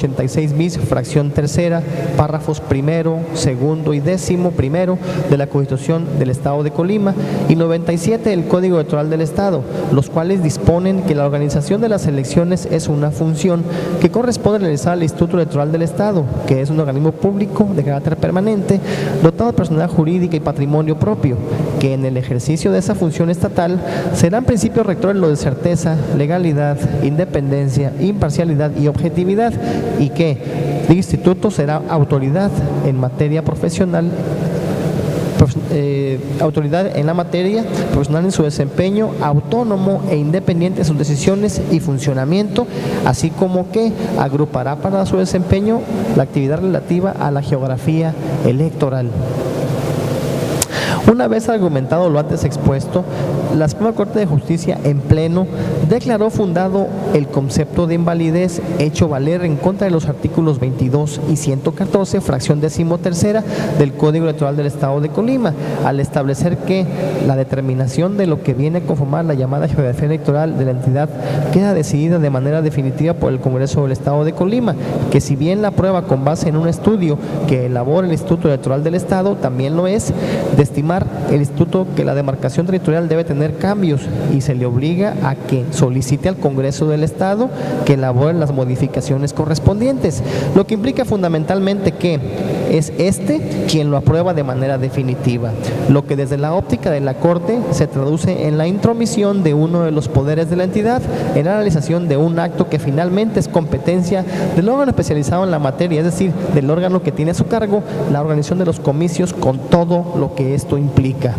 86 bis, fracción tercera, párrafos primero, segundo y 11º de la Constitución del Estado de Colima y 97 del Código Electoral del Estado, los cuales disponen que la organización de las elecciones es una función que corresponde realizar al Instituto Electoral del Estado, que es un organismo público de carácter permanente, dotado de personalidad jurídica y patrimonio propio, que en el ejercicio de esa función estatal serán principios rectores los de certeza, legalidad, independencia, imparcialidad y objetividad, y que el instituto será autoridad en materia profesional, autoridad en la materia profesional en su desempeño, autónomo e independiente en sus decisiones y funcionamiento, así como que agrupará para su desempeño la actividad relativa a la geografía electoral. Una vez argumentado lo antes expuesto, la Suprema Corte de Justicia en pleno declaró fundado el concepto de invalidez hecho valer en contra de los artículos 22 y 114, fracción 13ª del Código Electoral del Estado de Colima, al establecer que la determinación de lo que viene a conformar la llamada geografía electoral de la entidad queda decidida de manera definitiva por el Congreso del Estado de Colima, que si bien la prueba con base en un estudio que elabora el Instituto Electoral del Estado, también lo es de estimar el instituto que la demarcación territorial debe tener cambios y se le obliga a que solicite al Congreso del Estado que elabore las modificaciones correspondientes, lo que implica fundamentalmente que es quien lo aprueba de manera definitiva, lo que desde la óptica de la Corte se traduce en la intromisión de uno de los poderes de la entidad en la realización de un acto que finalmente es competencia del órgano especializado en la materia, es decir, del órgano que tiene a su cargo la organización de los comicios con todo lo que esto implica.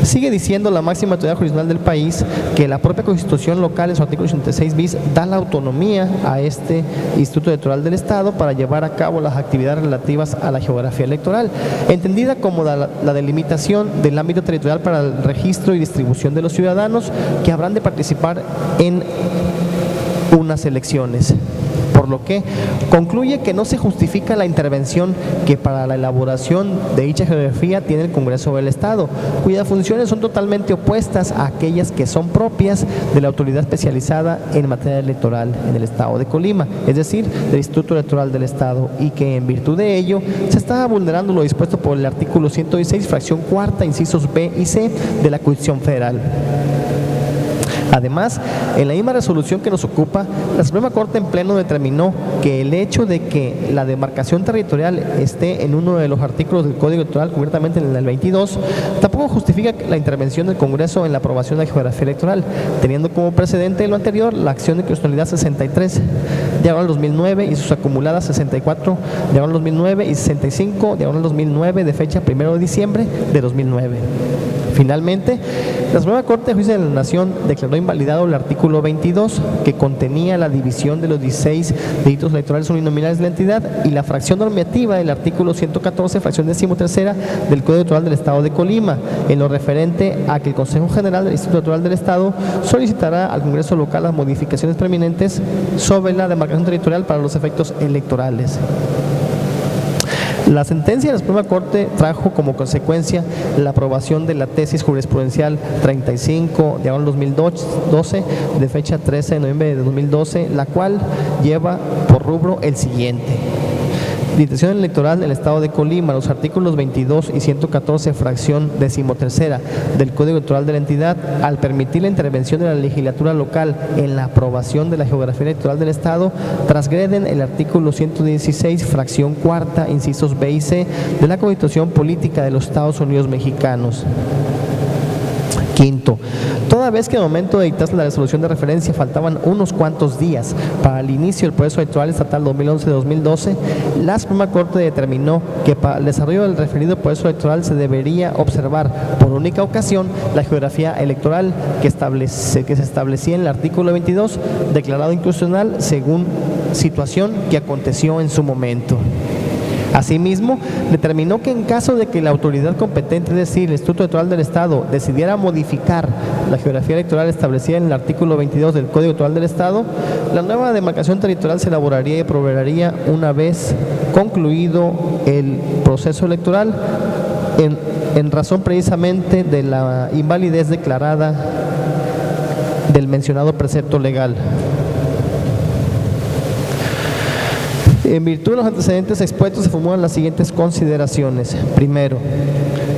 Sigue diciendo la máxima autoridad jurisdiccional del país que la propia Constitución local en su artículo 86 bis da la autonomía a este Instituto Electoral del Estado para llevar a cabo las actividades relativas a la geografía electoral, entendida como la delimitación del ámbito territorial para el registro y distribución de los ciudadanos que habrán de participar en unas elecciones. Por lo que concluye que no se justifica la intervención que para la elaboración de dicha geografía tiene el Congreso del Estado, cuyas funciones son totalmente opuestas a aquellas que son propias de la autoridad especializada en materia electoral en el Estado de Colima, es decir, del Instituto Electoral del Estado, y que en virtud de ello se está vulnerando lo dispuesto por el artículo 116, fracción cuarta, incisos B y C de la Constitución Federal. Además, en la misma resolución que nos ocupa, la Suprema Corte en pleno determinó que el hecho de que la demarcación territorial esté en uno de los artículos del Código Electoral, concretamente en el 22, tampoco justifica la intervención del Congreso en la aprobación de la geografía electoral, teniendo como precedente lo anterior la acción de constitucionalidad 63, diagonal 2009, y sus acumuladas 64, diagonal 2009, y 65, diagonal 2009, de fecha 1 de diciembre de 2009. Finalmente, la Suprema Corte de Justicia de la Nación declaró invalidado el artículo 22, que contenía la división de los 16 delitos electorales uninominales de la entidad, y la fracción normativa del artículo 114, fracción 13ª del Código Electoral del Estado de Colima, en lo referente a que el Consejo General del Instituto Electoral del Estado solicitará al Congreso local las modificaciones permanentes sobre la demarcación territorial para los efectos electorales. La sentencia de la Suprema Corte trajo como consecuencia la aprobación de la tesis jurisprudencial 35, diagonal 2012, de fecha 13 de noviembre de 2012, la cual lleva por rubro el siguiente: Dictación electoral del Estado de Colima, los artículos 22 y 114, fracción 13ª del Código Electoral de la entidad, al permitir la intervención de la legislatura local en la aprobación de la geografía electoral del Estado, transgreden el artículo 116, fracción cuarta, incisos B y C de la Constitución Política de los Estados Unidos Mexicanos. Quinto, toda vez que al momento de dictarse la resolución de referencia faltaban unos cuantos días para el inicio del proceso electoral estatal 2011-2012, la Suprema Corte determinó que para el desarrollo del referido proceso electoral se debería observar por única ocasión la geografía electoral que se establecía en el artículo 22, declarado inconstitucional según situación que aconteció en su momento. Asimismo, determinó que en caso de que la autoridad competente, es decir, el Instituto Electoral del Estado, decidiera modificar la geografía electoral establecida en el artículo 22 del Código Electoral del Estado, la nueva demarcación territorial se elaboraría y aprobaría una vez concluido el proceso electoral, en razón precisamente de la invalidez declarada del mencionado precepto legal. En virtud de los antecedentes expuestos se formulan las siguientes consideraciones. Primero,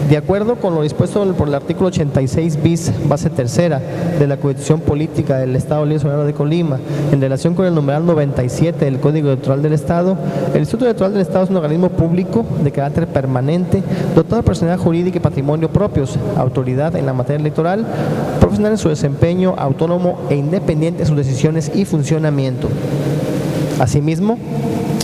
de acuerdo con lo dispuesto por el artículo 86 bis, base tercera, de la Constitución Política del Estado Libre y Soberano de Colima, en relación con el numeral 97 del Código Electoral del Estado, el Instituto Electoral del Estado es un organismo público de carácter permanente, dotado de personalidad jurídica y patrimonio propios, autoridad en la materia electoral, profesional en su desempeño, autónomo e independiente en sus decisiones y funcionamiento. Asimismo,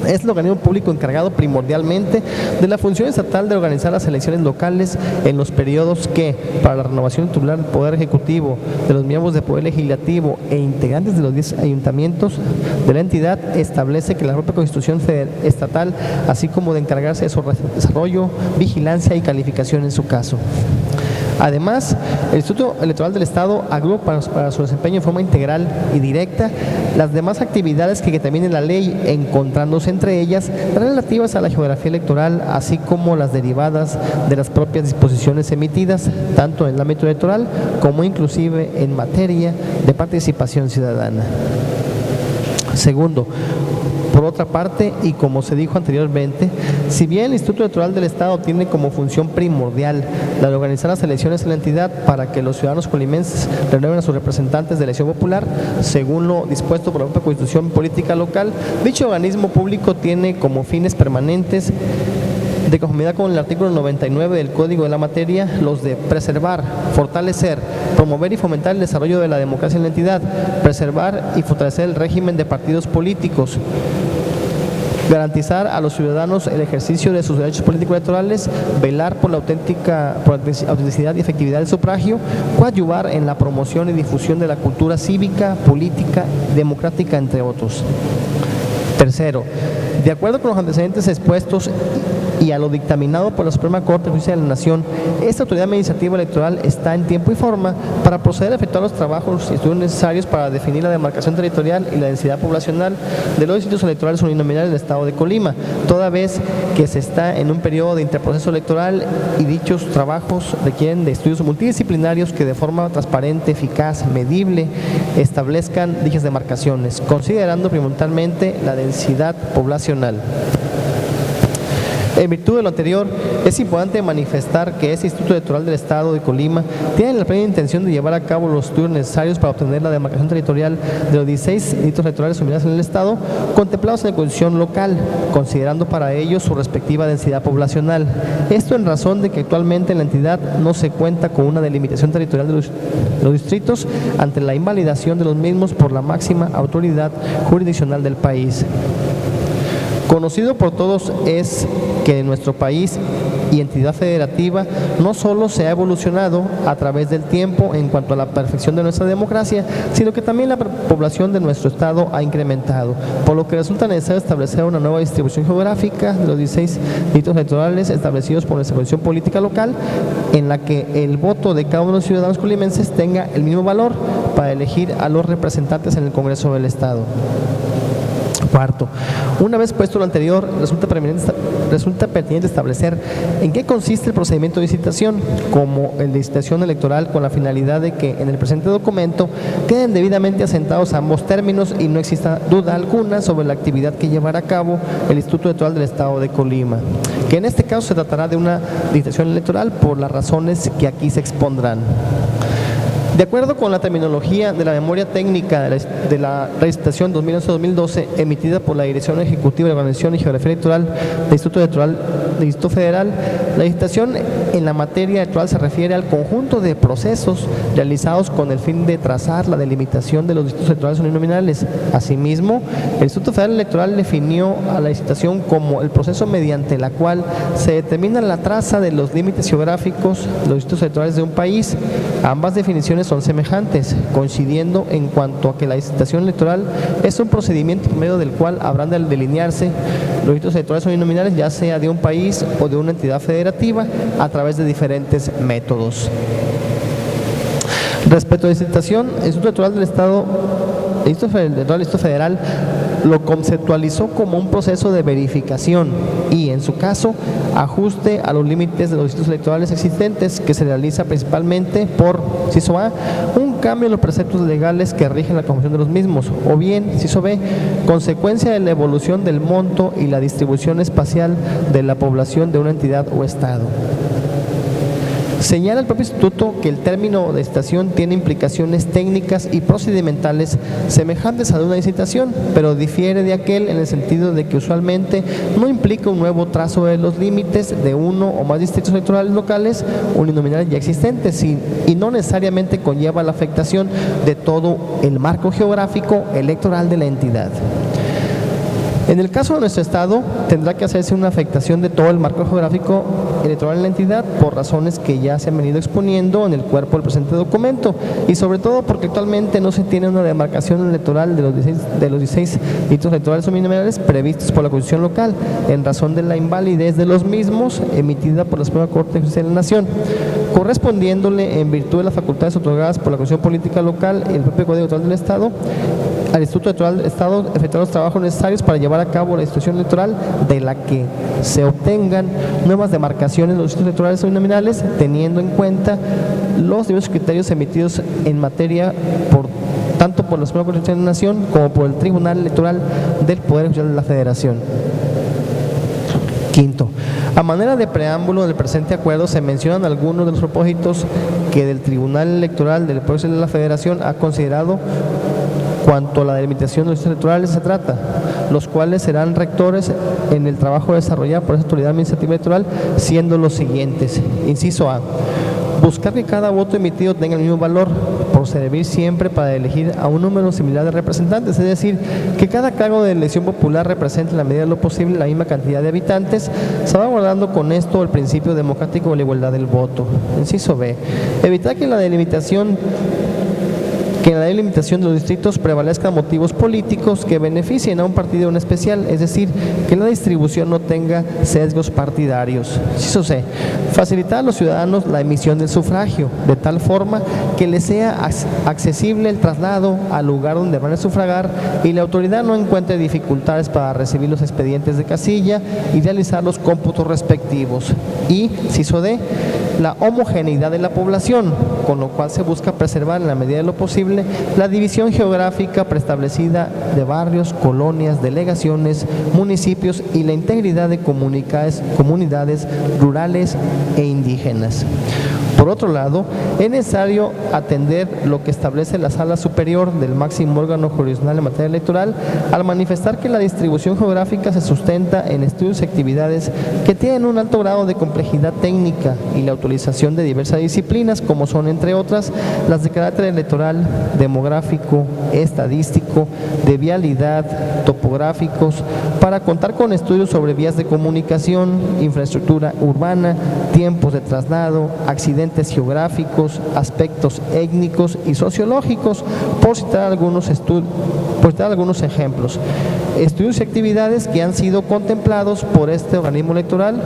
es el organismo público encargado primordialmente de la función estatal de organizar las elecciones locales en los periodos que, para la renovación titular del Poder Ejecutivo, de los miembros del Poder Legislativo e integrantes de los 10 ayuntamientos de la entidad, establece que la propia Constitución estatal, así como de encargarse de su desarrollo, vigilancia y calificación en su caso. Además, el Instituto Electoral del Estado agrupa para su desempeño en forma integral y directa las demás actividades que determine la ley, encontrándose entre ellas relativas a la geografía electoral, así como las derivadas de las propias disposiciones emitidas, tanto en el ámbito electoral como inclusive en materia de participación ciudadana. Segundo, por otra parte, y como se dijo anteriormente, si bien el Instituto Electoral del Estado tiene como función primordial la de organizar las elecciones en la entidad para que los ciudadanos colimenses renueven a sus representantes de elección popular, según lo dispuesto por la propia Constitución Política Local, dicho organismo público tiene como fines permanentes, de conformidad con el artículo 99 del Código de la materia, los de preservar, fortalecer, promover y fomentar el desarrollo de la democracia en la entidad, preservar y fortalecer el régimen de partidos políticos, garantizar a los ciudadanos el ejercicio de sus derechos políticos electorales, velar por la autenticidad y efectividad del sufragio, coadyuvar en la promoción y difusión de la cultura cívica, política, democrática, entre otros. Tercero, de acuerdo con los antecedentes expuestos y a lo dictaminado por la Suprema Corte de Justicia de la Nación, esta autoridad administrativa electoral está en tiempo y forma para proceder a efectuar los trabajos y estudios necesarios para definir la demarcación territorial y la densidad poblacional de los distritos electorales uninominales del Estado de Colima, toda vez que se está en un periodo de interproceso electoral y dichos trabajos requieren de estudios multidisciplinarios que de forma transparente, eficaz, medible, establezcan dichas demarcaciones, considerando primordialmente la densidad poblacional. En virtud de lo anterior, es importante manifestar que este Instituto Electoral del Estado de Colima tiene la plena intención de llevar a cabo los estudios necesarios para obtener la demarcación territorial de los 16 distritos electorales uninominales en el Estado, contemplados en la Constitución local, considerando para ello su respectiva densidad poblacional. Esto en razón de que actualmente en la entidad no se cuenta con una delimitación territorial de los distritos ante la invalidación de los mismos por la máxima autoridad jurisdiccional del país. Conocido por todos es que en nuestro país y entidad federativa no solo se ha evolucionado a través del tiempo en cuanto a la perfección de nuestra democracia, sino que también la población de nuestro estado ha incrementado, por lo que resulta necesario establecer una nueva distribución geográfica de los 16 distritos electorales establecidos por nuestra Constitución Política Local, en la que el voto de cada uno de los ciudadanos colimenses tenga el mismo valor para elegir a los representantes en el Congreso del Estado. Cuarto, una vez puesto lo anterior, resulta pertinente establecer en qué consiste el procedimiento de licitación, como el de licitación electoral, con la finalidad de que en el presente documento queden debidamente asentados ambos términos y no exista duda alguna sobre la actividad que llevará a cabo el Instituto Electoral del Estado de Colima, que en este caso se tratará de una licitación electoral por las razones que aquí se expondrán. De acuerdo con la terminología de la memoria técnica de la licitación 2011-2012 emitida por la Dirección Ejecutiva de Organización y Geografía Electoral del Instituto Electoral del Distrito Federal, la licitación en la materia electoral se refiere al conjunto de procesos realizados con el fin de trazar la delimitación de los distritos electorales uninominales. Asimismo, el Instituto Federal Electoral definió a la licitación como el proceso mediante la cual se determina la traza de los límites geográficos de los distritos electorales de un país. Ambas definiciones son semejantes, coincidiendo en cuanto a que la licitación electoral es un procedimiento por medio del cual habrán de delinearse los distritos electorales uninominales, ya sea de un país o de una entidad federativa, a través de diferentes métodos. Respecto a la licitación, el Instituto Electoral del Estado, el Instituto Federal lo conceptualizó como un proceso de verificación y, en su caso, ajuste a los límites de los distritos electorales existentes, que se realiza principalmente por, inciso A, un cambio en los preceptos legales que rigen la conformación de los mismos, o bien, inciso B, consecuencia de la evolución del monto y la distribución espacial de la población de una entidad o estado. Señala el propio instituto que el término de licitación tiene implicaciones técnicas y procedimentales semejantes a de una licitación, pero difiere de aquel en el sentido de que usualmente no implica un nuevo trazo de los límites de uno o más distritos electorales locales uninominales ya existentes y no necesariamente conlleva la afectación de todo el marco geográfico electoral de la entidad. En el caso de nuestro estado, tendrá que hacerse una afectación de todo el marco geográfico electoral en la entidad por razones que ya se han venido exponiendo en el cuerpo del presente documento y sobre todo porque actualmente no se tiene una demarcación electoral de los 16 distritos electorales uninominales previstos por la Constitución local en razón de la invalidez de los mismos emitida por la Suprema Corte de Justicia de la Nación, correspondiéndole en virtud de las facultades otorgadas por la Constitución Política Local y el propio Código Electoral del Estado al Instituto Electoral del Estado efectuar los trabajos necesarios para llevar a cabo la institución electoral de la que se obtengan nuevas demarcaciones de los distritos electorales uninominales, teniendo en cuenta los diversos criterios emitidos en materia tanto por la Suprema Corte de la Nación como por el Tribunal Electoral del Poder Judicial de la Federación. Quinto, a manera de preámbulo del presente acuerdo se mencionan algunos de los propósitos que del Tribunal Electoral del Poder Judicial de la Federación ha considerado cuanto a la delimitación de los distritos electorales se trata, los cuales serán rectores en el trabajo desarrollado por esa autoridad administrativa electoral, siendo los siguientes. Inciso A, buscar que cada voto emitido tenga el mismo valor, por servir siempre para elegir a un número similar de representantes, es decir, que cada cargo de elección popular represente en la medida de lo posible la misma cantidad de habitantes, salvaguardando con esto el principio democrático de la igualdad del voto. Inciso B, evitar que en la delimitación de los distritos prevalezcan motivos políticos que beneficien a un partido en especial, es decir, que la distribución no tenga sesgos partidarios. Inciso C, facilitar a los ciudadanos la emisión del sufragio, de tal forma que les sea accesible el traslado al lugar donde van a sufragar y la autoridad no encuentre dificultades para recibir los expedientes de casilla y realizar los cómputos respectivos. Y, inciso D, la homogeneidad de la población, con lo cual se busca preservar en la medida de lo posible la división geográfica preestablecida de barrios, colonias, delegaciones, municipios y la integridad de comunidades rurales e indígenas. Por otro lado, es necesario atender lo que establece la Sala Superior del máximo órgano jurisdiccional en materia electoral al manifestar que la distribución geográfica se sustenta en estudios y actividades que tienen un alto grado de complejidad técnica y la utilización de diversas disciplinas como son, entre otras, las de carácter electoral, demográfico, estadístico, de vialidad, topográficos, para contar con estudios sobre vías de comunicación, infraestructura urbana, tiempos de traslado, accidentes geográficos, aspectos étnicos y sociológicos, por citar algunos ejemplos. Estudios y actividades que han sido contemplados por este organismo electoral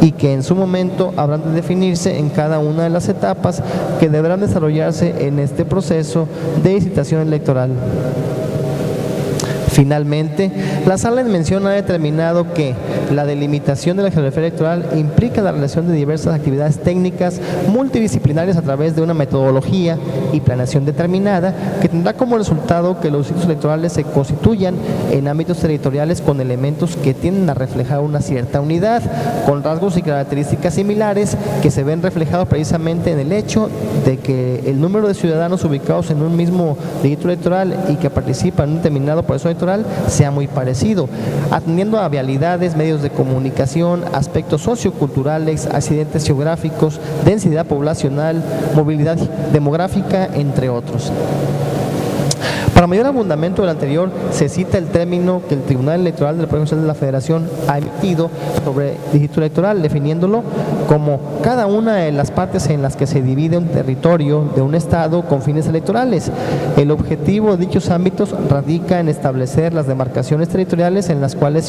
y que en su momento habrán de definirse en cada una de las etapas que deberán desarrollarse en este proceso de licitación electoral. Finalmente, la Sala en mención ha determinado que la delimitación de la geografía electoral implica la relación de diversas actividades técnicas multidisciplinarias a través de una metodología y planeación determinada que tendrá como resultado que los distritos electorales se constituyan en ámbitos territoriales con elementos que tienden a reflejar una cierta unidad, con rasgos y características similares que se ven reflejados precisamente en el hecho de que el número de ciudadanos ubicados en un mismo distrito electoral y que participan en un determinado proceso electoral sea muy parecido, atendiendo a vialidades, medios de comunicación, aspectos socioculturales, accidentes geográficos, densidad poblacional, movilidad demográfica, entre otros. Para mayor abundamiento del anterior, se cita el término que el Tribunal Electoral del Poder Judicial de la Federación ha emitido sobre distrito electoral, definiéndolo como cada una de las partes en las que se divide un territorio de un estado con fines electorales. El objetivo de dichos ámbitos radica en establecer las demarcaciones territoriales en las cuales